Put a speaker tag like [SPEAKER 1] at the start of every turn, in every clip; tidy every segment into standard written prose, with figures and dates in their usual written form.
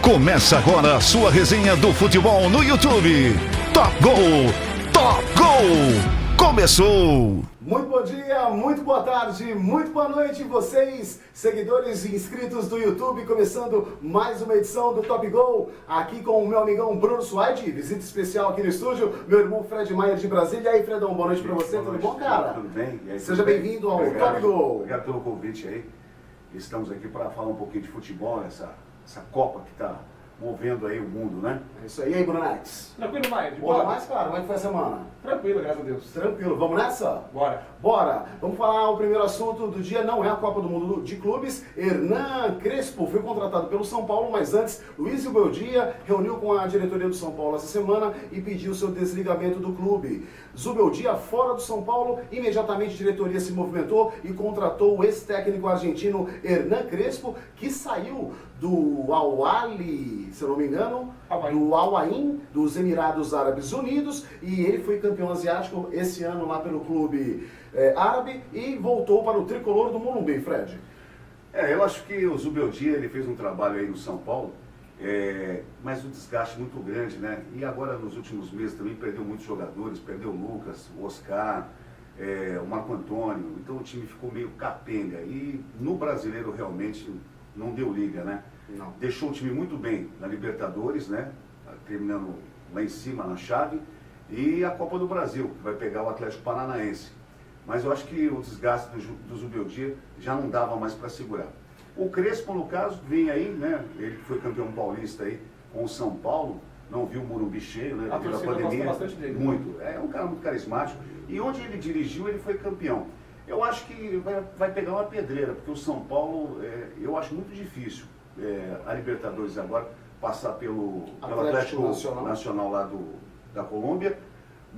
[SPEAKER 1] Começa agora a sua resenha do futebol no YouTube. Top Gol! Top Gol! Começou!
[SPEAKER 2] Muito bom dia, muito boa tarde, muito boa noite vocês, seguidores e inscritos do YouTube, começando mais uma edição do Top Gol, aqui com o meu amigão Bruno Suaide, visita especial aqui no estúdio, meu irmão Fred Maia de Brasília. E aí, Fredão, boa noite pra você, tudo bom, cara?
[SPEAKER 3] Tudo bem? E aí,
[SPEAKER 2] Seja bem-vindo ao Top Gol.
[SPEAKER 3] Obrigado pelo convite aí. Estamos aqui para falar um pouquinho de futebol, essa Copa que está movendo aí o mundo, né?
[SPEAKER 2] É isso aí. E aí, Brunex?
[SPEAKER 4] Tranquilo, Maia? De
[SPEAKER 2] Bora
[SPEAKER 4] boa?
[SPEAKER 2] mais, cara? Como é que foi a semana?
[SPEAKER 4] Tranquilo, graças a Deus.
[SPEAKER 2] Tranquilo, vamos nessa?
[SPEAKER 4] Bora.
[SPEAKER 2] Bora! Vamos falar, o primeiro assunto do dia não é a Copa do Mundo de Clubes. Hernan Crespo foi contratado pelo São Paulo, mas antes, Luiz Zubeldia reuniu com a diretoria do São Paulo essa semana e pediu seu desligamento do clube. Zubeldia fora do São Paulo, imediatamente a diretoria se movimentou e contratou o ex-técnico argentino Hernan Crespo, que saiu do Al-Ahly, se eu não me engano, do Al-Ain, dos Emirados Árabes Unidos, e ele foi campeão asiático esse ano lá pelo clube árabe e voltou para o tricolor do Morumbi, Fred.
[SPEAKER 3] Eu acho que o Zubeldia, ele fez um trabalho aí no São Paulo, mas um desgaste muito grande, né? E agora nos últimos meses também perdeu muitos jogadores, perdeu o Lucas, o Oscar, o Marco Antônio, então o time ficou meio capenga e no brasileiro realmente não deu liga, né?
[SPEAKER 2] Não.
[SPEAKER 3] Deixou o time muito bem na Libertadores, né? Terminando lá em cima na chave, e a Copa do Brasil, que vai pegar o Atlético Paranaense. Mas eu acho que o desgaste do Zubeldia já não dava mais para segurar. O Crespo, no caso, vem aí, né? Ele foi campeão paulista aí com o São Paulo, não viu o Morumbi cheio, né?
[SPEAKER 4] A
[SPEAKER 3] Devido à
[SPEAKER 4] torcida
[SPEAKER 3] pandemia.
[SPEAKER 4] gosta bastante dele.
[SPEAKER 3] Muito. É um cara muito carismático. E onde ele dirigiu, ele foi campeão. Eu acho que vai pegar uma pedreira, porque o São Paulo, eu acho muito difícil a Libertadores agora passar pelo Atlético Nacional lá da Colômbia,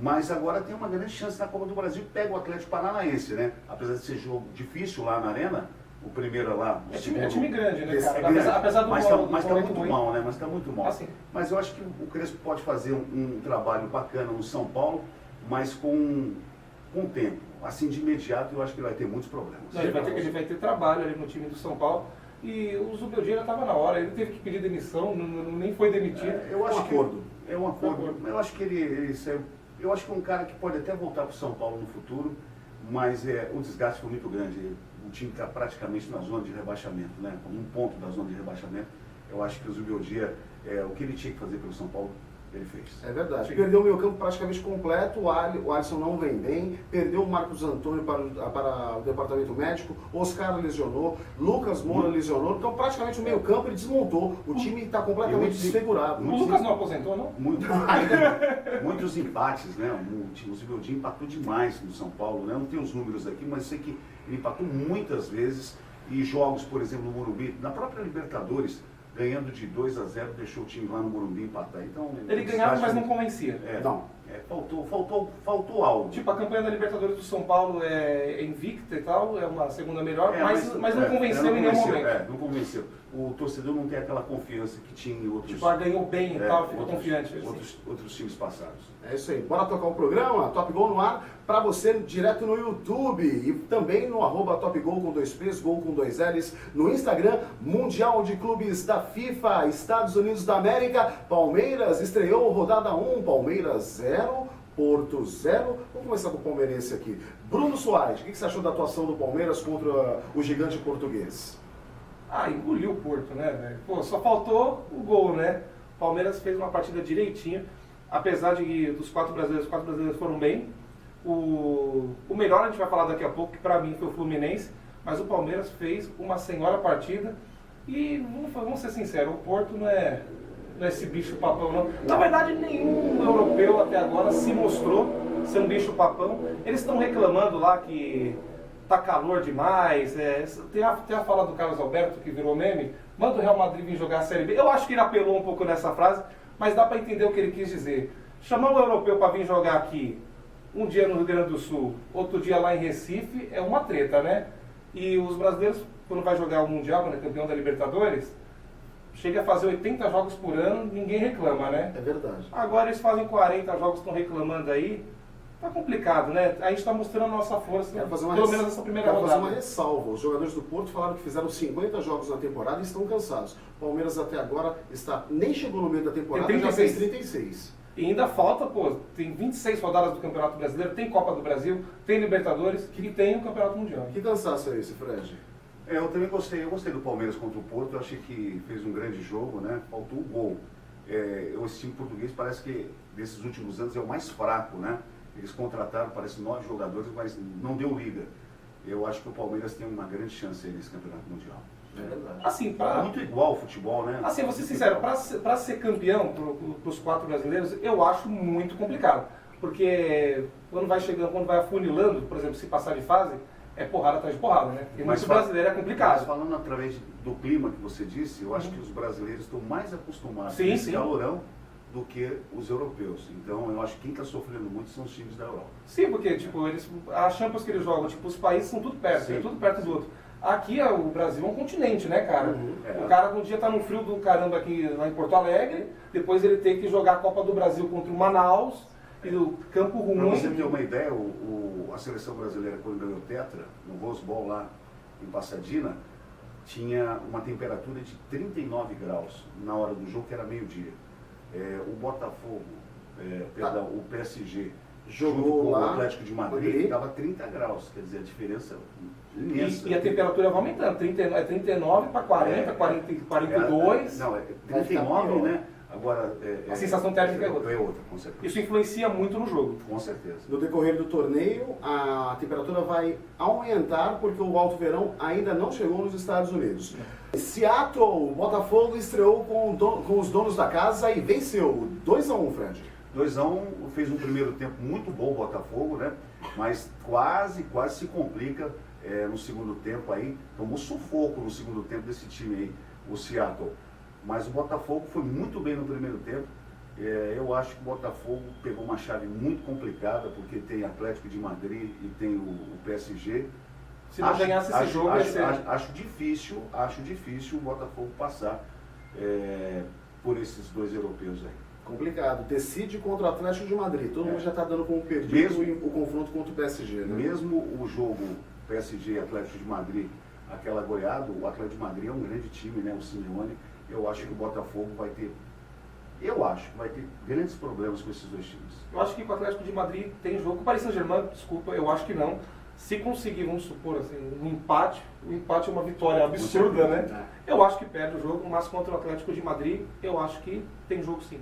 [SPEAKER 3] mas agora tem uma grande chance na Copa do Brasil, pega o Atlético Paranaense, né? Apesar de ser jogo difícil lá na Arena, o primeiro lá...
[SPEAKER 4] É time grande, né, cara?
[SPEAKER 3] Grande,
[SPEAKER 4] Apesar do
[SPEAKER 3] mas está
[SPEAKER 4] momento
[SPEAKER 3] muito
[SPEAKER 4] ruim.
[SPEAKER 3] mal, né? Mas está muito mal.
[SPEAKER 4] Assim.
[SPEAKER 3] Mas eu acho que o Crespo pode fazer um trabalho bacana no São Paulo, mas com tempo. Assim, de imediato, eu acho que vai ter muitos problemas.
[SPEAKER 4] Não, ele vai ter trabalho ali no time do São Paulo. E o Zubeldia já estava na hora, ele teve que pedir demissão, nem foi demitido.
[SPEAKER 3] Eu acho
[SPEAKER 2] acordo.
[SPEAKER 3] É um acordo. Eu acho que ele saiu. Eu acho que é um cara que pode até voltar para o São Paulo no futuro, mas o desgaste foi muito grande. O time está praticamente na zona de rebaixamento, né? Um ponto da zona de rebaixamento. Eu acho que o Zubeldia, o que ele tinha que fazer pelo São Paulo, ele fez.
[SPEAKER 2] É verdade. Perdeu o meio campo praticamente completo, o Alisson não vem bem, perdeu o Marcos Antônio para o departamento médico, Oscar lesionou, Lucas Moura lesionou, então praticamente o meio campo ele desmontou, o time está completamente desfigurado.
[SPEAKER 4] O Lucas não aposentou, não?
[SPEAKER 3] Muitos empates, né? O Zubeldia empatou demais no São Paulo, né? Eu não tenho os números aqui, mas sei que ele empatou muitas vezes, e jogos, por exemplo, no Morumbi, na própria Libertadores, ganhando de 2-0, deixou o time lá no Morumbi empatar. Então,
[SPEAKER 4] Ele ganhava, mas não convencia.
[SPEAKER 3] Faltou algo.
[SPEAKER 4] Tipo, a campanha da Libertadores do São Paulo é invicta e tal, é uma segunda melhor, mas não convenceu em nenhum momento.
[SPEAKER 3] Não convenceu. O torcedor não tem aquela confiança que tinha em outros...
[SPEAKER 4] Tipo, ganhou bem e tal, ficou confiante.
[SPEAKER 3] Outros times passados.
[SPEAKER 2] É isso aí. Bora tocar o programa, Top Gol no ar, para você direto no YouTube e também no @TopGol com 2 P's, Gol com 2 L's, no Instagram, Mundial de Clubes da FIFA, Estados Unidos da América, Palmeiras estreou rodada 1, Palmeiras 0, Porto 0. Vamos começar com o palmeirense aqui. Bruno Suaide, o que você achou da atuação do Palmeiras contra o gigante português?
[SPEAKER 4] Engoliu o Porto, né, velho? Pô, só faltou o gol, né? O Palmeiras fez uma partida direitinho, apesar de os quatro brasileiros foram bem. O melhor a gente vai falar daqui a pouco, que pra mim foi o Fluminense, mas o Palmeiras fez uma senhora partida e, vamos ser sinceros, o Porto não é esse bicho papão, não. Na verdade, nenhum europeu até agora se mostrou ser um bicho papão. Eles estão reclamando lá que tá calor demais. Tem a fala do Carlos Alberto, que virou meme, manda o Real Madrid vir jogar a Série B. Eu acho que ele apelou um pouco nessa frase, mas dá para entender o que ele quis dizer. Chamar o europeu para vir jogar aqui, um dia no Rio Grande do Sul, outro dia lá em Recife, é uma treta, né? E os brasileiros, quando vai jogar o Mundial, quando é campeão da Libertadores, chega a fazer 80 jogos por ano, ninguém reclama, né?
[SPEAKER 2] É verdade.
[SPEAKER 4] Agora eles fazem 40 jogos, estão reclamando aí. Tá complicado, né? A gente tá mostrando a nossa força,
[SPEAKER 2] Quero fazer uma
[SPEAKER 4] pelo
[SPEAKER 2] res-
[SPEAKER 4] menos nessa primeira
[SPEAKER 2] quero fazer
[SPEAKER 4] rodada.
[SPEAKER 2] uma ressalva. Os jogadores do Porto falaram que fizeram 50 jogos na temporada e estão cansados. O Palmeiras até agora nem chegou no meio da temporada,
[SPEAKER 4] Tem
[SPEAKER 2] já fez
[SPEAKER 4] 36.
[SPEAKER 2] 36.
[SPEAKER 4] E ainda falta, pô, tem 26 rodadas do Campeonato Brasileiro, tem Copa do Brasil, tem Libertadores e tem o Campeonato Mundial.
[SPEAKER 2] Que cansaço é esse, Fred?
[SPEAKER 3] Eu também gostei, do Palmeiras contra o Porto, eu achei que fez um grande jogo, né? Faltou o gol. Esse time português parece que desses últimos anos é o mais fraco, né? Eles contrataram, parece 9 jogadores, mas não deu liga. Eu acho que o Palmeiras tem uma grande chance aí nesse Campeonato Mundial.
[SPEAKER 2] É verdade.
[SPEAKER 4] Assim,
[SPEAKER 3] É muito igual o futebol, né?
[SPEAKER 4] Assim, vou ser sincero, para ser campeão para os 4 brasileiros, eu acho muito complicado. Porque quando vai chegando, quando vai afunilando, por exemplo, se passar de fase, é porrada atrás de porrada, né? Porque muito brasileiro é
[SPEAKER 3] Mas
[SPEAKER 4] complicado.
[SPEAKER 3] falando através do clima que você disse, eu acho que os brasileiros estão mais acostumados
[SPEAKER 4] Sim,
[SPEAKER 3] com esse
[SPEAKER 4] sim.
[SPEAKER 3] calorão do que os europeus. Então eu acho que quem está sofrendo muito são os times da Europa.
[SPEAKER 4] Sim, porque tipo, a Champions que eles jogam, tipo, os países são tudo perto,
[SPEAKER 3] Sim.
[SPEAKER 4] é tudo perto do outro. Aqui o Brasil é um continente, né, cara?
[SPEAKER 3] É.
[SPEAKER 4] O cara um dia tá no frio do caramba aqui lá em Porto Alegre, depois ele tem que jogar a Copa do Brasil contra o Manaus, e o Campo
[SPEAKER 3] Para
[SPEAKER 4] Ruim.
[SPEAKER 3] você ter uma ideia, a seleção brasileira quando ganhou o Tetra, no Rose Bowl lá em Pasadena, tinha uma temperatura de 39 graus na hora do jogo, que era meio-dia. O Botafogo, o PSG,
[SPEAKER 2] Jogou
[SPEAKER 3] junto com
[SPEAKER 2] lá,
[SPEAKER 3] o Atlético de Madrid,
[SPEAKER 2] Madrid.
[SPEAKER 3] dava 30 graus, quer dizer, a diferença imensa.
[SPEAKER 4] E a temperatura vai aumentando, 39 para 40, 42.
[SPEAKER 3] Não,
[SPEAKER 2] Vai ficar
[SPEAKER 3] 39,
[SPEAKER 2] pior.
[SPEAKER 3] né? Agora,
[SPEAKER 4] A sensação térmica é outra.
[SPEAKER 3] É outra, com certeza.
[SPEAKER 4] Isso influencia muito no jogo.
[SPEAKER 3] Com certeza.
[SPEAKER 2] No decorrer do torneio, a temperatura vai aumentar porque o alto verão ainda não chegou nos Estados Unidos. Seattle, o Botafogo estreou com os donos da casa e venceu 2-1, Fred.
[SPEAKER 3] 2-1, fez um primeiro tempo muito bom o Botafogo, né? Mas quase se complica no segundo tempo aí. Tomou sufoco no segundo tempo desse time aí, o Seattle. Mas o Botafogo foi muito bem no primeiro tempo. Eu acho que o Botafogo pegou uma chave muito complicada, porque tem Atlético de Madrid e tem o PSG.
[SPEAKER 4] Se não ganhasse esse jogo, ia ser...
[SPEAKER 3] acho difícil o Botafogo passar por esses dois europeus aí.
[SPEAKER 2] Complicado. Decide contra o Atlético de Madrid. Todo mundo já está dando como perdido
[SPEAKER 3] Mesmo-
[SPEAKER 2] o confronto contra o PSG, né?
[SPEAKER 3] Mesmo o jogo PSG e Atlético de Madrid, aquela goleada, o Atlético de Madrid é um grande time, né? O Simeone. Eu acho que o Botafogo vai ter grandes problemas com esses dois times.
[SPEAKER 4] Eu acho que com o Atlético de Madrid tem jogo. O Paris Saint-Germain, desculpa, eu acho que não. Se conseguir, vamos supor assim, um empate, o empate é uma vitória absurda, né? Eu acho que perde o jogo, mas contra o Atlético de Madrid, eu acho que tem jogo sim.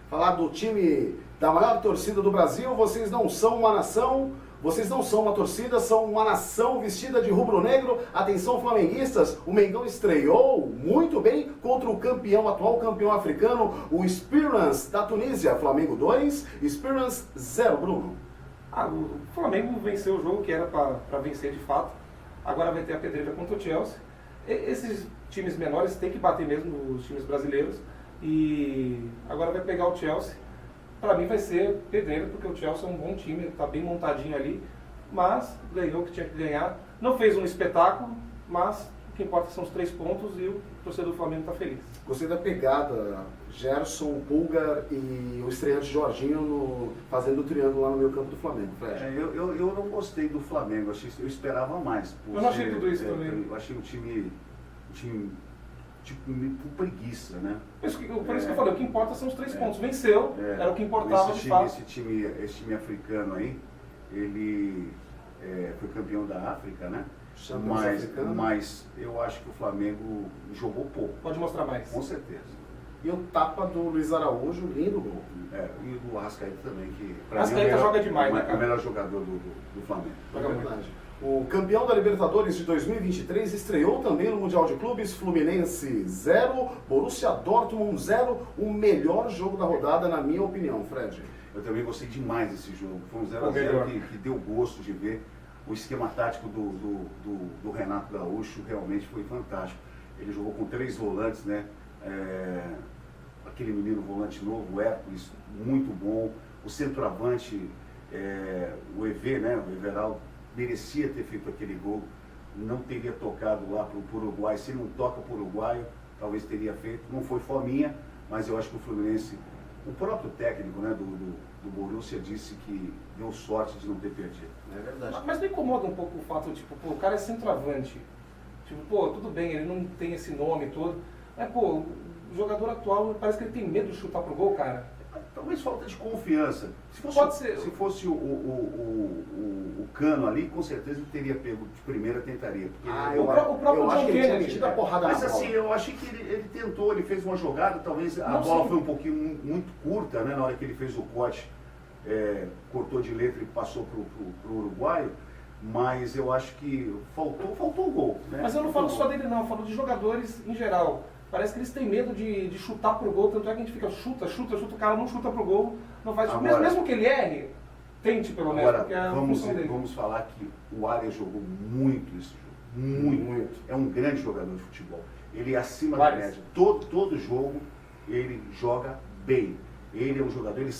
[SPEAKER 2] Falar do time da maior torcida do Brasil, vocês não são uma nação, vocês não são uma torcida, são uma nação vestida de rubro-negro. Atenção, flamenguistas, o Mengão estreou muito bem contra o atual campeão africano, o Esperance da Tunísia. Flamengo 2, Esperance 0, Bruno.
[SPEAKER 4] O Flamengo venceu o jogo que era para vencer de fato. Agora vai ter a pedreira contra o Chelsea. Esses times menores têm que bater mesmo os times brasileiros. E agora vai pegar o Chelsea. Para mim vai ser pedreira, porque o Chelsea é um bom time, está bem montadinho ali. Mas ganhou o que tinha que ganhar. Não fez um espetáculo, mas o que importa são os 3 pontos e o torcedor do Flamengo está feliz.
[SPEAKER 2] Gostei da pegada, Gerson, Pulgar e o estreante Jorginho fazendo o triângulo lá no meio campo do Flamengo, Fred.
[SPEAKER 3] Eu não gostei do Flamengo, eu esperava mais.
[SPEAKER 4] Eu não achei tudo isso também.
[SPEAKER 3] Eu achei um time tipo, meio com preguiça, né?
[SPEAKER 4] Por isso que eu falei, o que importa são os 3 pontos. Venceu, era o que importava de fato.
[SPEAKER 3] Esse time africano aí, ele foi campeão da África, né?
[SPEAKER 2] Champions africano.
[SPEAKER 3] Mas eu acho que o Flamengo jogou pouco,
[SPEAKER 4] Pode mostrar mais.
[SPEAKER 3] com certeza.
[SPEAKER 2] E o tapa do Luiz Araújo, lindo gol.
[SPEAKER 3] E do Arrascaeta também, que pra
[SPEAKER 4] Arrascaeta
[SPEAKER 3] mim é o melhor,
[SPEAKER 4] joga demais, né, cara?
[SPEAKER 3] o melhor jogador do Flamengo.
[SPEAKER 2] É verdade. O campeão da Libertadores de 2023 estreou também no Mundial de Clubes, Fluminense 0, Borussia Dortmund 0, o melhor jogo da rodada, na minha opinião, Fred.
[SPEAKER 3] Eu também gostei demais desse jogo. Foi um
[SPEAKER 4] O melhor.
[SPEAKER 3] 0x0 que deu gosto de ver. O esquema tático do Renato Gaúcho realmente foi fantástico. Ele jogou com 3 volantes, né? Aquele menino volante novo, o Hércules, muito bom. O centroavante, o EV, né? O Everaldo, merecia ter feito aquele gol. Não teria tocado lá para o Uruguai. Se ele não toca para o Uruguai, talvez teria feito. Não foi fominha, mas eu acho que o Fluminense, o próprio técnico, né, do Borussia disse que deu sorte de não ter perdido.
[SPEAKER 2] É verdade.
[SPEAKER 4] Mas me incomoda um pouco o fato, tipo, pô, o cara é centroavante. Tipo, pô, tudo bem, ele não tem esse nome todo. Mas, pô, o jogador atual parece que ele tem medo de chutar pro gol, cara.
[SPEAKER 3] Talvez falta de confiança.
[SPEAKER 4] Pode ser.
[SPEAKER 3] Se fosse o Cano ali, com certeza ele teria pego de primeira, tentaria. Porque
[SPEAKER 2] Eu
[SPEAKER 4] próprio
[SPEAKER 2] acho
[SPEAKER 4] John
[SPEAKER 2] que ele tinha
[SPEAKER 4] Kennedy,
[SPEAKER 2] metido a porrada na
[SPEAKER 3] Mas
[SPEAKER 2] bola.
[SPEAKER 3] assim, eu achei que ele tentou, ele fez uma jogada, talvez a
[SPEAKER 4] Não,
[SPEAKER 3] bola
[SPEAKER 4] sim.
[SPEAKER 3] foi um pouquinho muito curta, né? Na hora que ele fez o corte, cortou de letra e passou pro uruguaio, mas eu acho que faltou o gol. Né?
[SPEAKER 4] Mas eu não falo só dele não, eu falo de jogadores em geral. Parece que eles têm medo de chutar pro gol, tanto é que a gente fica chuta, o cara não chuta pro gol, não faz.
[SPEAKER 3] Agora-
[SPEAKER 4] Mesmo que ele erre, tente pelo menos,
[SPEAKER 3] Agora,
[SPEAKER 4] porque é a
[SPEAKER 3] vamos,
[SPEAKER 4] função dele.
[SPEAKER 3] vamos falar que o Arias jogou muito esse jogo. Muito. É um grande jogador de futebol. Ele é acima da
[SPEAKER 4] Vários.
[SPEAKER 3] média. Todo jogo ele joga bem. Ele é um jogador, ele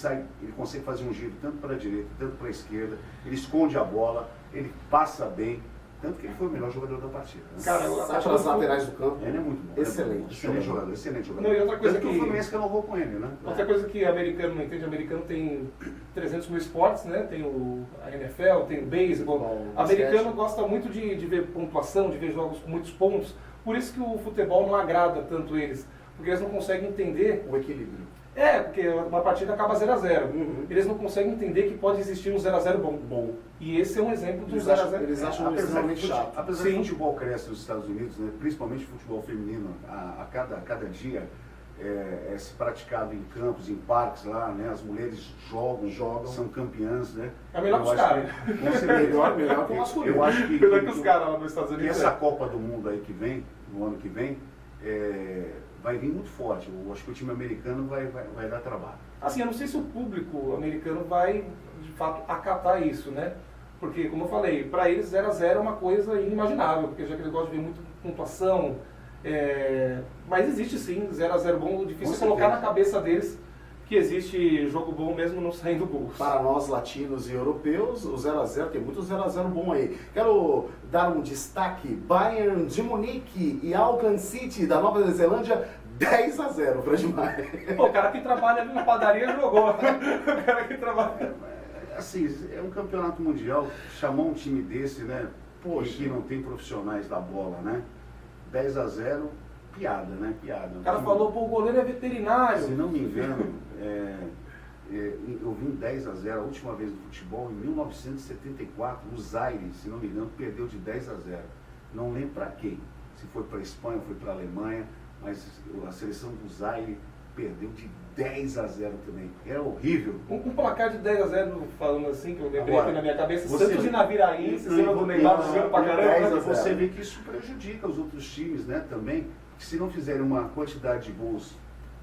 [SPEAKER 3] consegue fazer um giro tanto para a direita, tanto para a esquerda, ele esconde a bola, ele passa bem, tanto que ele foi o melhor jogador da partida. Né?
[SPEAKER 4] Cara,
[SPEAKER 2] Sai pelas laterais do campo.
[SPEAKER 3] Ele é muito bom.
[SPEAKER 2] Excelente.
[SPEAKER 3] Excelente jogador, excelente jogador.
[SPEAKER 4] Não, e outra coisa
[SPEAKER 3] Tanto que
[SPEAKER 4] que-
[SPEAKER 3] o Fluminense renovou com ele, né?
[SPEAKER 4] Outra coisa que o americano não entende, o americano tem 300 mil esportes, né? Tem a NFL, tem o beisebol. O americano gosta muito de ver pontuação, de ver jogos com muitos pontos. Por isso que o futebol não agrada tanto eles. Porque eles não conseguem entender.
[SPEAKER 2] O equilíbrio.
[SPEAKER 4] Porque uma partida acaba 0x0.
[SPEAKER 2] Uhum.
[SPEAKER 4] Eles não conseguem entender que pode existir um 0x0 bom. E esse é um exemplo do
[SPEAKER 2] Eles
[SPEAKER 4] 0x0.
[SPEAKER 2] acham extremamente chato.
[SPEAKER 3] Apesar
[SPEAKER 4] Sim.
[SPEAKER 3] que o futebol cresce nos Estados Unidos, né, principalmente o futebol feminino, a cada dia é se praticado em campos, em parques lá, né, as mulheres jogam. São campeãs, né?
[SPEAKER 4] É melhor
[SPEAKER 3] Eu
[SPEAKER 4] que os
[SPEAKER 3] acho
[SPEAKER 4] caras.
[SPEAKER 3] com certeza.
[SPEAKER 2] Melhor que o masculino.
[SPEAKER 3] Eu acho que,
[SPEAKER 4] Melhor que os caras lá nos Estados
[SPEAKER 3] e
[SPEAKER 4] Unidos.
[SPEAKER 3] essa Copa do Mundo aí que vem, no ano que vem, vai vir muito forte. Eu acho que o time americano vai dar trabalho.
[SPEAKER 4] Assim, eu não sei se o público americano vai, de fato, acatar isso, né? Porque, como eu falei, para eles 0x0 é uma coisa inimaginável, porque já que eles gostam de ver muito pontuação, mas existe sim 0x0 bom, difícil
[SPEAKER 3] Com
[SPEAKER 4] colocar
[SPEAKER 3] certeza.
[SPEAKER 4] na cabeça deles que existe jogo bom mesmo não saindo gols.
[SPEAKER 2] Para nós latinos e europeus, o 0x0, tem muito 0x0 bom aí. Quero dar um destaque: Bayern de Munique e Auckland City da Nova Zelândia, 10x0, Fred Maia.
[SPEAKER 4] Pô, o cara que trabalha ali na padaria jogou. O cara que trabalha...
[SPEAKER 3] Assim, é um campeonato mundial, chamar um time desse, né?
[SPEAKER 2] Poxa.
[SPEAKER 3] Que não tem profissionais da bola, né? 10x0, piada, né? Piada.
[SPEAKER 4] O cara falou, pô, o goleiro é veterinário.
[SPEAKER 3] Se não me engano, eu vi um 10x0 a última vez no futebol em 1974, o Zaire, se não me engano, perdeu de 10x0. Não lembro para quem. Se foi para a Espanha ou foi para a Alemanha, mas a seleção do Zaire perdeu de 10x0 também. Era horrível.
[SPEAKER 4] Um placar de 10x0, falando assim, que eu lembrei
[SPEAKER 3] Agora,
[SPEAKER 4] aqui na minha cabeça,
[SPEAKER 3] você
[SPEAKER 4] Santos
[SPEAKER 3] vê-
[SPEAKER 4] e Naviraense,
[SPEAKER 3] Não,
[SPEAKER 4] cima do Neymar jogando pra caramba.
[SPEAKER 2] 10x0.
[SPEAKER 3] Você vê que isso prejudica os outros times, né, também, que se não fizerem uma quantidade de gols,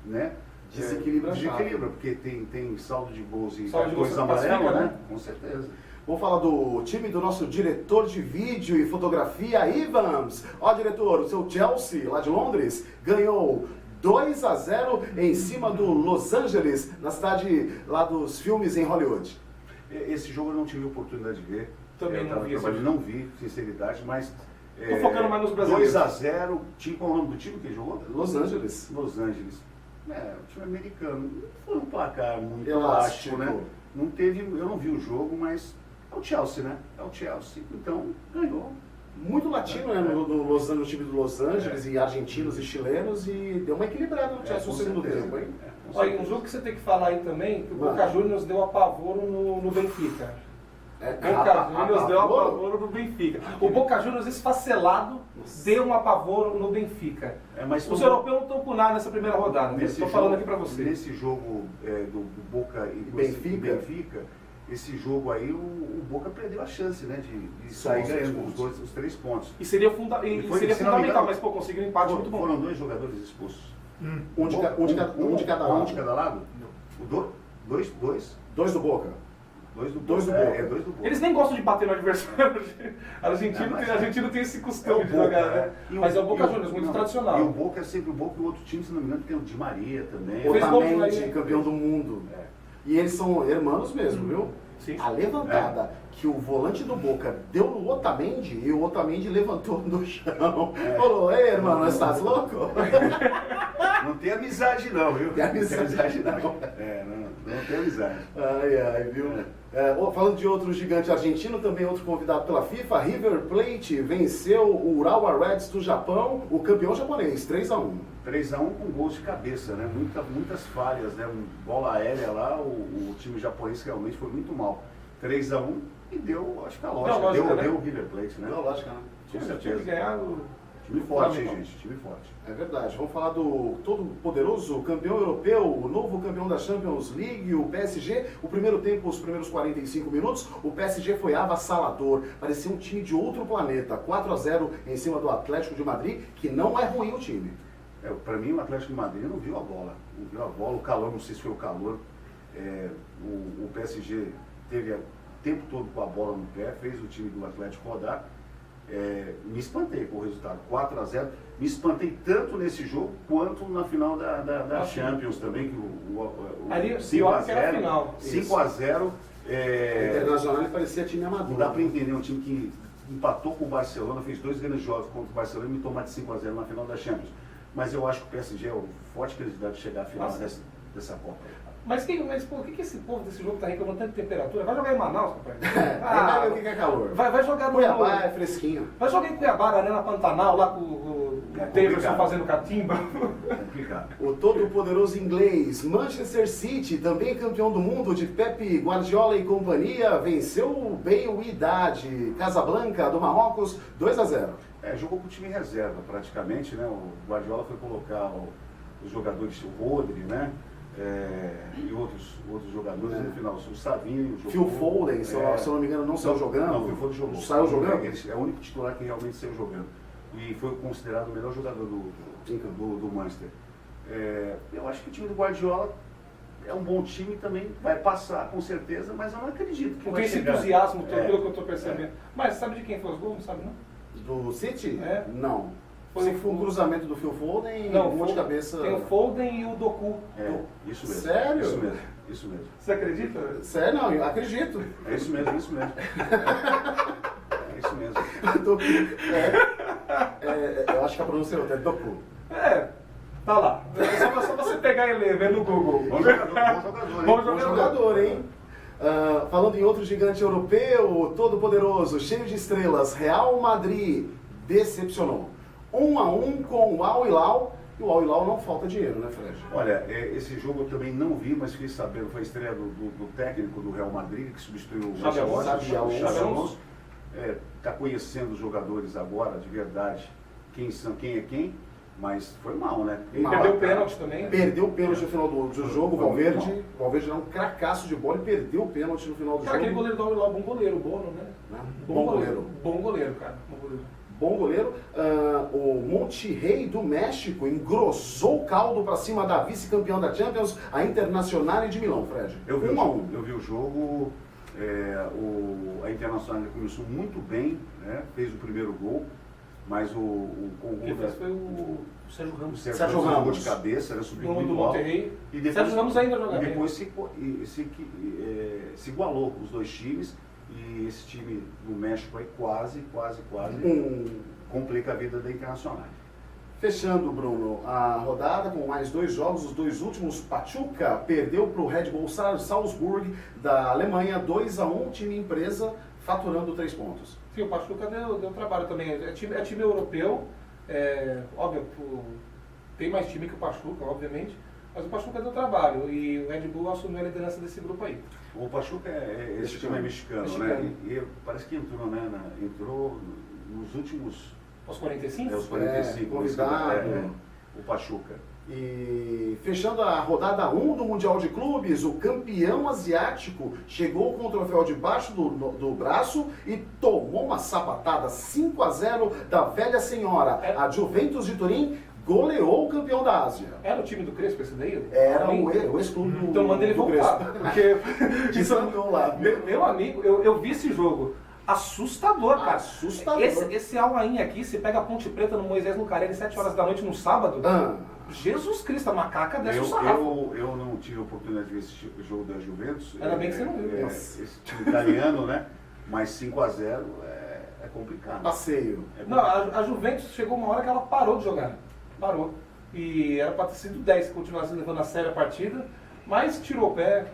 [SPEAKER 3] né,
[SPEAKER 2] Desequilibra a
[SPEAKER 3] desequilibra, porque tem saldo de gols e
[SPEAKER 4] Saldo de gols
[SPEAKER 3] cartões
[SPEAKER 4] classifica,
[SPEAKER 3] amarelos,
[SPEAKER 4] né?
[SPEAKER 3] né, com certeza.
[SPEAKER 2] Vamos falar do time do nosso diretor de vídeo e fotografia, Ivans. Ó, diretor, o seu Chelsea, lá de Londres, ganhou 2x0 em cima do Los Angeles, na cidade lá dos filmes em Hollywood.
[SPEAKER 3] Esse jogo eu não tive oportunidade de ver.
[SPEAKER 4] Também
[SPEAKER 3] Eu
[SPEAKER 4] não
[SPEAKER 3] tava
[SPEAKER 4] vi esse
[SPEAKER 3] trabalhando,
[SPEAKER 4] jogo.
[SPEAKER 3] não vi, sinceridade, mas...
[SPEAKER 4] Tô focando mais nos brasileiros.
[SPEAKER 3] 2x0, qual é o nome do time que ele jogou?
[SPEAKER 2] Los Angeles.
[SPEAKER 3] Los Angeles. O time americano. Não foi um placar muito
[SPEAKER 2] Elástico.
[SPEAKER 3] elástico, né? Não teve, eu não vi o jogo, mas é o Chelsea, né? É o Chelsea. Então, ganhou.
[SPEAKER 2] Muito latino, né, no time do Los Angeles, e argentinos e chilenos, e deu uma equilibrada no Chelsea no
[SPEAKER 3] com
[SPEAKER 2] segundo
[SPEAKER 3] certeza.
[SPEAKER 2] tempo, hein?
[SPEAKER 3] Com
[SPEAKER 4] Olha, um
[SPEAKER 3] certeza.
[SPEAKER 4] jogo que você tem que falar aí também, que o Boca
[SPEAKER 2] Vai.
[SPEAKER 4] Juniors deu apavoro no Benfica.
[SPEAKER 2] É,
[SPEAKER 4] Boca Juniors deu
[SPEAKER 2] apavoro?
[SPEAKER 4] apavoro no Benfica. O Boca Juniors esfacelado deu um apavoro no Benfica.
[SPEAKER 3] Mas
[SPEAKER 4] Os europeus não estão com nada nessa primeira rodada, estou falando aqui pra você.
[SPEAKER 3] Nesse jogo do Boca e Benfica, esse jogo aí, o Boca perdeu a chance, né, de sair
[SPEAKER 2] Os 3
[SPEAKER 3] ganhando
[SPEAKER 2] pontos.
[SPEAKER 3] os 3 pontos.
[SPEAKER 4] E seria,
[SPEAKER 3] Foi,
[SPEAKER 4] seria
[SPEAKER 3] se não me
[SPEAKER 4] fundamental,
[SPEAKER 3] engano,
[SPEAKER 4] mas pô, conseguiu um empate muito bom.
[SPEAKER 3] Foram 2 jogadores expulsos.
[SPEAKER 2] Um de cada lado.
[SPEAKER 3] Um de cada lado? Dois
[SPEAKER 2] Dois do Boca.
[SPEAKER 3] Dois do
[SPEAKER 2] Dois do
[SPEAKER 3] Boca.
[SPEAKER 2] Boca.
[SPEAKER 3] Dois do Boca.
[SPEAKER 4] Eles nem gostam de bater no adversário. Argentino tem esse costume de jogar, né? Mas é o Boca Juniors, muito tradicional.
[SPEAKER 3] E o Boca é sempre o Boca e o outro time, se não me engano, tem o Di Maria também.
[SPEAKER 4] Fez gol de
[SPEAKER 2] Otamendi,
[SPEAKER 4] Maria.
[SPEAKER 2] campeão do mundo.
[SPEAKER 3] É.
[SPEAKER 2] E eles são irmãos mesmo, viu?
[SPEAKER 4] Sim.
[SPEAKER 2] A levantada que o volante do Boca deu no Otamendi, e o Otamendi levantou do chão. Falou, ei, irmão, estás louco?
[SPEAKER 3] Não tem amizade não, viu?
[SPEAKER 2] Tem amizade
[SPEAKER 3] não.
[SPEAKER 2] não.
[SPEAKER 3] Não tem amizade.
[SPEAKER 2] Ai, ai, viu? Falando de outro gigante argentino, também outro convidado pela FIFA, River Plate venceu o Urawa Reds do Japão, o campeão japonês, 3-1.
[SPEAKER 3] 3-1 com gols de cabeça, né? Muitas falhas, né? Bola aérea lá, o time japonês realmente foi muito mal. 3-1 e deu, acho que a lógica, deu o River Plate, né?
[SPEAKER 2] Deu lógica, né?
[SPEAKER 3] Com
[SPEAKER 4] Tinha que
[SPEAKER 3] certeza.
[SPEAKER 4] ganhar o...
[SPEAKER 3] Time forte, hein, gente? Time forte.
[SPEAKER 2] É verdade. Vamos falar do todo-poderoso campeão europeu, o novo campeão da Champions League, o PSG. O primeiro tempo, os primeiros 45 minutos, o PSG foi avassalador. Parecia um time de outro planeta. 4-0 em cima do Atlético de Madrid, que não é ruim o time.
[SPEAKER 3] Para mim, o Atlético de Madrid não viu a bola. Não viu a bola, o calor, não sei se foi o calor. O PSG teve o tempo todo com a bola no pé, fez o time do Atlético rodar. Me espantei com o resultado, 4-0. Me espantei tanto nesse jogo quanto na final da Champions também, que
[SPEAKER 4] Ali, pior que era a
[SPEAKER 3] 5-0.
[SPEAKER 4] final.
[SPEAKER 3] 5-0.
[SPEAKER 2] O Internacional ele parecia time amador.
[SPEAKER 3] Não dá para entender, um time que empatou com o Barcelona, fez 2 grandes jogos contra o Barcelona e me tomar de 5-0 na final da Champions. Mas eu acho que o PSG é o forte candidato de chegar à final dessa Copa.
[SPEAKER 4] Mas por que esse povo desse jogo tá reclamando tanto de temperatura? Vai jogar em Manaus, rapaz.
[SPEAKER 2] Vai ver o que é calor.
[SPEAKER 4] Vai jogar no...
[SPEAKER 2] Cuiabá é fresquinho.
[SPEAKER 4] Vai jogar em Cuiabá, na Arena Pantanal, lá com o Davidson fazendo catimba.
[SPEAKER 3] É complicado.
[SPEAKER 2] O todo-poderoso inglês Manchester City, também campeão do mundo de Pep Guardiola e companhia, venceu o Bale e Idade, Casablanca do Marrocos, 2-0.
[SPEAKER 3] Jogou com o time reserva praticamente, né? O Guardiola foi colocar os jogadores, o Rodri, né? E outros jogadores no final. O Savinho jogou.
[SPEAKER 2] Phil Foden, se eu não me engano, não saiu jogando.
[SPEAKER 3] Não, o Phil Foden jogou.
[SPEAKER 2] Saiu jogando?
[SPEAKER 3] É o único titular que realmente saiu jogando. E foi considerado o melhor jogador do Manchester. Eu acho que o time do Guardiola é um bom time também, vai passar com certeza, mas eu não acredito que
[SPEAKER 4] Não
[SPEAKER 3] vai
[SPEAKER 4] tem esse
[SPEAKER 3] chegar.
[SPEAKER 4] entusiasmo todo pelo que eu estou percebendo. Mas sabe de quem foi os gols? Não sabe, não?
[SPEAKER 2] Do City?
[SPEAKER 4] É.
[SPEAKER 2] Não.
[SPEAKER 4] Foi
[SPEAKER 2] um cruzamento do Phil Foden e
[SPEAKER 4] Não,
[SPEAKER 2] um monte de cabeça.
[SPEAKER 4] tem o Foden e o Doku.
[SPEAKER 3] Isso mesmo.
[SPEAKER 2] Sério?
[SPEAKER 3] Isso mesmo.
[SPEAKER 4] Você acredita?
[SPEAKER 2] Sério? Não, eu acredito.
[SPEAKER 3] É isso mesmo. É isso mesmo.
[SPEAKER 2] Eu acho que a pronúncia é outra, é Doku.
[SPEAKER 4] Tá lá. Só você pegar e ler, ver no Google.
[SPEAKER 3] Bom jogador.
[SPEAKER 2] Bom jogador, hein? Falando em outro gigante europeu, todo-poderoso, cheio de estrelas, Real Madrid decepcionou. 1-1 com o Al Hilal, e o Al Hilal não falta dinheiro, né, Fred?
[SPEAKER 3] Olha, esse jogo eu também não vi, mas fiquei sabendo, foi a estreia do técnico do Real Madrid, que substituiu o
[SPEAKER 4] Xabi Alonso.
[SPEAKER 3] Está conhecendo os jogadores agora, de verdade, quem é quem, mas foi mal, né?
[SPEAKER 4] Perdeu o pênalti também.
[SPEAKER 2] Perdeu o pênalti no final do jogo, o
[SPEAKER 3] Foi
[SPEAKER 2] Valverde.
[SPEAKER 3] muito
[SPEAKER 2] O Valverde era um cracaço de bola e perdeu o pênalti no final do
[SPEAKER 4] Cara, aquele
[SPEAKER 2] jogo.
[SPEAKER 4] goleiro do Al Hilal, bom goleiro, o Bono, né?
[SPEAKER 2] Bom goleiro.
[SPEAKER 4] Bom goleiro, cara. Bom goleiro.
[SPEAKER 2] Bom goleiro. O Monterrey do México engrossou o caldo para cima da vice-campeã da Champions, a Internacional de Milão, Fred.
[SPEAKER 3] Eu vi
[SPEAKER 2] 1-1.
[SPEAKER 3] Eu vi o jogo, a Internacional começou muito bem, né? Fez o primeiro gol, mas o
[SPEAKER 4] Quem
[SPEAKER 3] gol
[SPEAKER 4] fez foi o Sérgio
[SPEAKER 3] o
[SPEAKER 4] Ramos.
[SPEAKER 3] Sérgio
[SPEAKER 2] Ramos.
[SPEAKER 3] jogou de cabeça, né? Subiu
[SPEAKER 4] No
[SPEAKER 3] muito
[SPEAKER 4] do
[SPEAKER 3] alto.
[SPEAKER 4] Monterrey.
[SPEAKER 3] E depois,
[SPEAKER 4] Sérgio Ramos ainda joga bem.
[SPEAKER 3] depois se igualou os dois times, e esse time do México aí quase complica a vida da Internacional.
[SPEAKER 2] Fechando, Bruno, a rodada com mais 2 jogos, os 2 últimos, Pachuca perdeu para o Red Bull Salzburg da Alemanha, 2-1, time empresa, faturando 3 pontos.
[SPEAKER 4] Sim, o Pachuca deu trabalho também. É time europeu, óbvio, tem mais time que o Pachuca, obviamente, mas o Pachuca deu trabalho e o Red Bull assumiu a liderança desse grupo aí.
[SPEAKER 3] O Pachuca esse time é mexicano, né? E parece que entrou, né? Entrou nos últimos...
[SPEAKER 4] Aos 45?
[SPEAKER 3] Os 45.
[SPEAKER 2] Convidado.
[SPEAKER 3] O Pachuca.
[SPEAKER 2] E fechando a rodada 1 do Mundial de Clubes, o campeão asiático chegou com o troféu debaixo do braço e tomou uma sapatada 5-0 da velha senhora. A Juventus de Turim goleou o campeão da Ásia.
[SPEAKER 4] Era o time do Crespo esse daí?
[SPEAKER 2] Era o ex-clube do
[SPEAKER 4] Então manda ele
[SPEAKER 2] do
[SPEAKER 4] voltar.
[SPEAKER 2] Crespo.
[SPEAKER 4] Porque
[SPEAKER 2] Desandou lá.
[SPEAKER 4] meu amigo, eu vi esse jogo. Assustador, cara.
[SPEAKER 2] Assustador.
[SPEAKER 4] Esse Al-Ain aqui, você pega a Ponte Preta no Moisés Lucarelli 7 horas da noite no sábado. Jesus Cristo, a macaca desce o sarrafo.
[SPEAKER 3] Eu não tive a oportunidade de ver esse jogo da Juventus.
[SPEAKER 4] Ainda bem que você não viu.
[SPEAKER 3] Esse time italiano, né? Mas 5-0 é complicado.
[SPEAKER 2] Passeio.
[SPEAKER 4] Não, a Juventus chegou uma hora que ela parou de jogar. Parou. E era para ter sido 10 se continuasse levando a sério a partida, mas tirou o pé.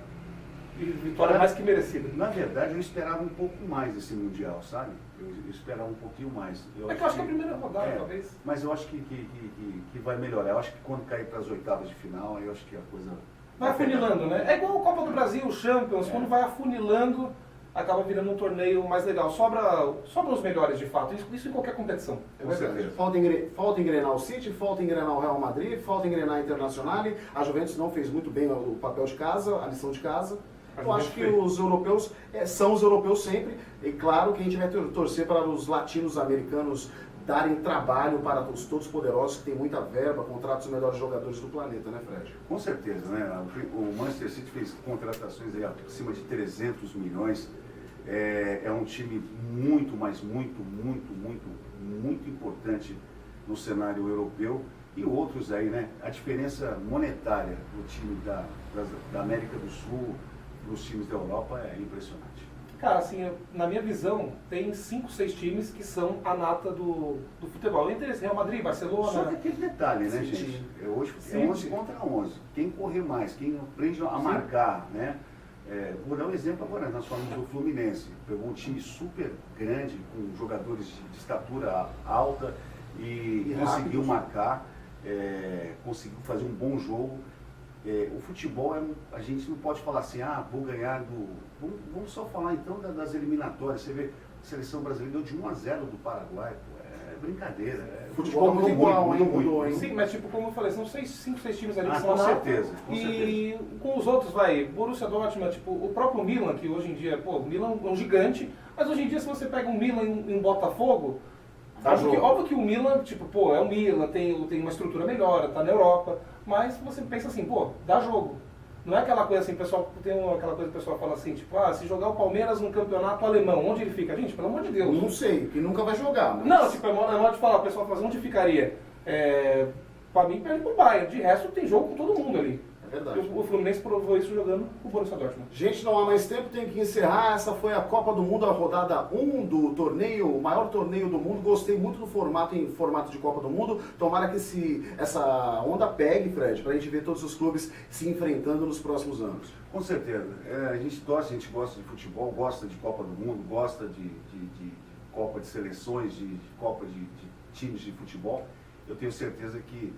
[SPEAKER 4] E vitória mais que merecida.
[SPEAKER 3] Na verdade, eu esperava um pouco mais esse Mundial, sabe? Eu esperava um pouquinho mais.
[SPEAKER 4] É que eu acho que é a primeira rodada, talvez.
[SPEAKER 3] Mas eu acho que vai melhorar. Eu acho que quando cair para as oitavas de final, aí eu acho que a coisa...
[SPEAKER 4] Vai afunilando, né? É igual a Copa do Brasil, o Champions, quando vai afunilando, acaba virando um torneio mais legal. Sobra os melhores, de fato. Isso em qualquer competição.
[SPEAKER 3] Com certeza.
[SPEAKER 2] Falta engrenar o City, falta engrenar o Real Madrid, falta engrenar a Internacional. A Juventus não fez muito bem o papel de casa, a lição de casa. Eu acho que os europeus são os europeus sempre. E claro que a gente vai torcer para os latinos-americanos darem trabalho para os todos poderosos que têm muita verba, contratos os melhores jogadores do planeta, né, Fred?
[SPEAKER 3] Com certeza, né? O Manchester City fez contratações aí acima de 300 milhões. É um time muito, mas muito importante no cenário europeu. E outros aí, né? A diferença monetária do time da América do Sul dos times da Europa é impressionante.
[SPEAKER 4] Cara, assim, na minha visão, tem 5, 6 times que são a nata do futebol. Entre eles, Real Madrid, Barcelona...
[SPEAKER 3] Só que aquele detalhe, né,
[SPEAKER 4] City.
[SPEAKER 3] gente? Hoje é 11 contra 11. Quem correr mais, quem aprende a marcar, né? Vou dar um exemplo agora. Nós falamos do Fluminense. Pegou um time super grande, com jogadores de estatura alta e conseguiu marcar, conseguiu fazer um bom jogo. O futebol, a gente não pode falar assim, vou ganhar do... Vamos só falar então das eliminatórias. Você vê, a seleção brasileira deu de 1-0 do Paraguai, pô, é brincadeira.
[SPEAKER 2] Futebol muito igual, hein? Mudou, hein?
[SPEAKER 4] Sim, mas tipo, como eu falei, são 5, 6 times ali que são
[SPEAKER 3] com
[SPEAKER 4] a nata.
[SPEAKER 3] certeza, com
[SPEAKER 4] E com os outros, Borussia Dortmund, tipo, o próprio Milan, que hoje em dia, o Milan é um gigante, mas hoje em dia se você pega um Milan em Botafogo, óbvio que o Milan, tipo, é o Milan, tem uma estrutura melhor, tá na Europa, mas você pensa assim, dá jogo. Não é aquela coisa assim, pessoal, aquela coisa que o pessoal fala assim, tipo, se jogar o Palmeiras no campeonato alemão, onde ele fica? Gente, pelo amor de Deus.
[SPEAKER 2] Não sei, que nunca vai jogar. Mas...
[SPEAKER 4] Não, tipo, é modo de falar, o pessoal fala assim, onde ficaria? Pra mim, perde pro Bayern. De resto, tem jogo com todo mundo ali.
[SPEAKER 2] É verdade.
[SPEAKER 4] O Fluminense provou isso jogando com o Borussia Dortmund.
[SPEAKER 2] Gente, não há mais tempo, tem que encerrar. Essa foi a Copa do Mundo, a rodada 1 do torneio, o maior torneio do mundo. Gostei muito do formato de Copa do Mundo. Tomara que essa onda pegue, Fred, pra gente ver todos os clubes se enfrentando nos próximos anos.
[SPEAKER 3] Com certeza. A gente torce, a gente gosta de futebol, gosta de Copa do Mundo, gosta de Copa de Seleções, de Copa de times de futebol. Eu tenho certeza que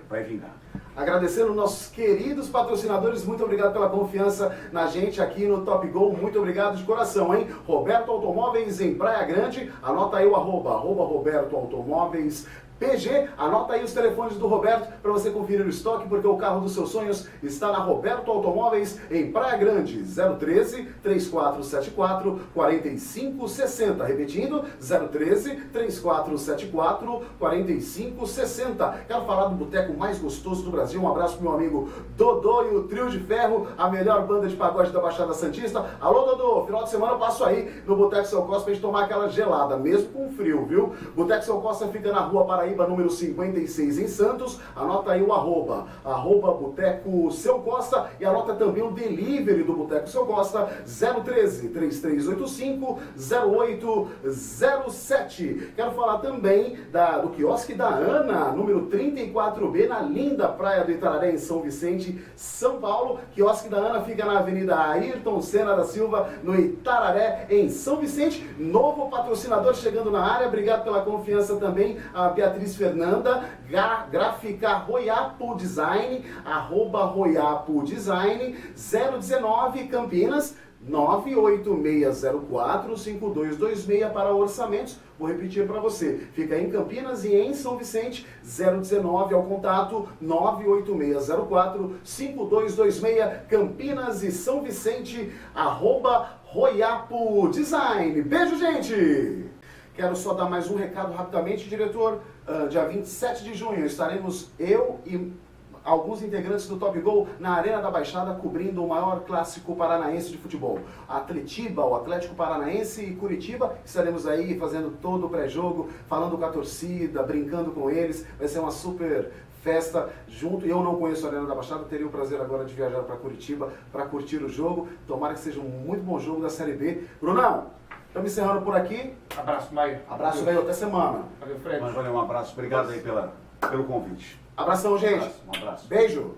[SPEAKER 3] vai vingar.
[SPEAKER 2] Agradecendo nossos queridos patrocinadores, muito obrigado pela confiança na gente aqui no Top Gol, muito obrigado de coração, hein? Roberto Automóveis em Praia Grande, anota aí o arroba Roberto Automóveis PG, anota aí os telefones do Roberto para você conferir o estoque, porque o carro dos seus sonhos está na Roberto Automóveis em Praia Grande, 013 3474 4560. Repetindo, 013 3474 4560. Quero falar do boteco mais gostoso do Brasil. Um abraço pro meu amigo Dodô e o Trio de Ferro, a melhor banda de pagode da Baixada Santista. Alô, Dodô, final de semana eu passo aí no Boteco Seu Costa pra gente tomar aquela gelada, mesmo com frio, viu? Boteco Seu Costa fica na Rua Paraíba, número 56 em Santos. Anota aí o arroba Boteco Seu Costa, e anota também o delivery do Boteco Seu Costa, 013 3385 0807. Quero falar também do quiosque da Ana, número 34B, na linda praia do Itararé, em São Vicente, São Paulo. Quiosque da Ana fica na Avenida Ayrton Senna da Silva, no Itararé, em São Vicente. Novo patrocinador chegando na área. Obrigado pela confiança também, a Beatriz Fernanda, Gráfica Royapo Design, arroba Royapo Design, 019 Campinas, 98604-5226 para orçamentos. Vou repetir para você. Fica em Campinas e em São Vicente, 019 ao contato 98604-5226, Campinas e São Vicente, arroba Royapo Design. Beijo, gente! Quero só dar mais um recado rapidamente, diretor. Dia 27 de junho estaremos eu e alguns integrantes do Top Gol na Arena da Baixada, cobrindo o maior clássico paranaense de futebol. Atletiba, o Atlético Paranaense, e Curitiba. Estaremos aí fazendo todo o pré-jogo, falando com a torcida, brincando com eles. Vai ser uma super festa junto. Eu não conheço a Arena da Baixada, teria o prazer agora de viajar para Curitiba para curtir o jogo. Tomara que seja um muito bom jogo da Série B. Brunão, estamos encerrando por aqui.
[SPEAKER 4] Abraço, Maio.
[SPEAKER 2] Abraço, velho. Até semana.
[SPEAKER 4] Valeu, Fred.
[SPEAKER 3] Valeu, um abraço. Obrigado aí pelo convite.
[SPEAKER 2] Abração, gente.
[SPEAKER 3] Um abraço.
[SPEAKER 2] Beijo.